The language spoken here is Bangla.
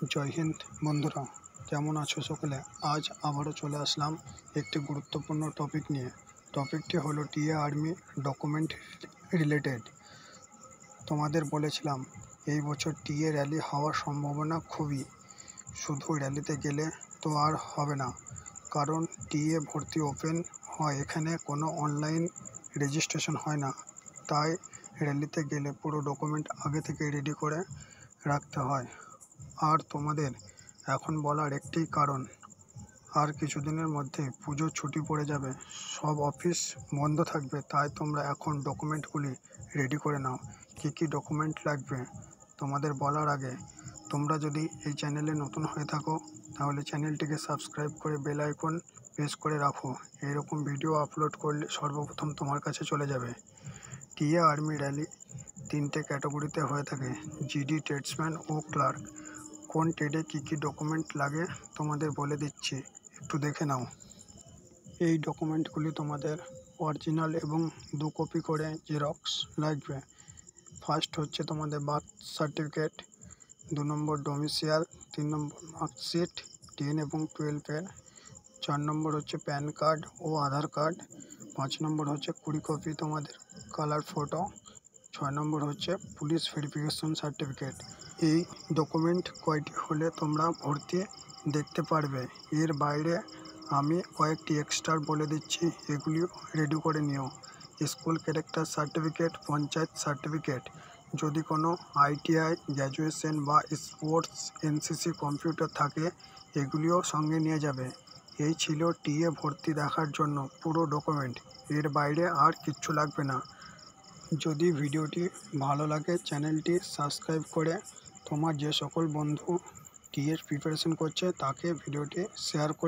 জয় হিন্দ বন্ধুরা, কেমন আছো সকলে? আজ আবারও চলে আসলাম একটি গুরুত্বপূর্ণ টপিক নিয়ে। টপিকটি হলো টিএ আর্মি ডকুমেন্ট রিলেটেড। তোমাদের বলেছিলাম এই বছর টিএ র্যালি হওয়ার সম্ভাবনা খুবই। শুধু র্যালিতে গেলে তো আর হবে না, কারণ টিএ ভর্তি ওপেন হয়, এখানে কোনো অনলাইন রেজিস্ট্রেশন হয় না। তাই র্যালিতে গেলে পুরো ডকুমেন্ট আগে থেকে রেডি করে রাখতে হয়। আর তোমাদের এখন বলার একটি কারণ, আর কিছুদিনের মধ্যে পুজোর ছুটি পড়ে যাবে, সব অফিস বন্ধ থাকবে। তাই তোমরা এখন ডকুমেন্টগুলি রেডি করে নাও। কী ডকুমেন্ট লাগবে তোমাদের বলার আগে, তোমরা যদি এই চ্যানেলে নতুন হয়ে থাকো তাহলে চ্যানেলটিকে সাবস্ক্রাইব করে বেল আইকন প্রেস করে রাখো। এরকম ভিডিও আপলোড করলে সর্বপ্রথম তোমার কাছে চলে যাবে। টিএ আর্মি র্যালি 3টে ক্যাটাগরিতে হয়ে থাকে: জিডি, ট্রেডসম্যান ও ক্লার্ক। কোন ট্রেডে কী ডকুমেন্ট লাগে তোমাদের বলে দিচ্ছি, একটু দেখে নাও। এই ডকুমেন্টগুলি তোমাদের অরিজিনাল এবং 2 কপি করে জেরক্স লাগবে। ফার্স্ট হচ্ছে তোমাদের বার্থ সার্টিফিকেট, 2 নম্বর ডোমিসিয়াল, 3 নম্বর মার্কশিট 10 এবং 12-এর, 4 নম্বর হচ্ছে প্যান কার্ড ও আধার কার্ড, 5 নম্বর হচ্ছে 20 কপি তোমাদের কালার ফটো, 6 নম্বর হচ্ছে পুলিশ ভেরিফিকেশন সার্টিফিকেট। এই ডকুমেন্ট কয়টি হলে তোমরা ভর্তি দেখতে পারবে। এর বাইরে আমি কয়েকটি এক্সট্রা বলে দিচ্ছি, এগুলিও রেডি করে নিও। School character certificate, panchayat certificate, যদি কোনো আইটিআই, গ্র্যাজুয়েশন বা স্পোর্টস, এনসিসি, কম্পিউটার থাকে, এগুলিও সঙ্গে নিয়ে যাবে। এই ছিল টিএ ভর্তি দেখার জন্য পুরো ডকুমেন্ট। এর বাইরে আর কিচ্ছু লাগবে না। যদি ভিডিওটি ভালো লাগে চ্যানেলটি সাবস্ক্রাইব করে তোমার যে সকল বন্ধু টিএর প্রিপারেশন করছে তাকে ভিডিওটি শেয়ার করে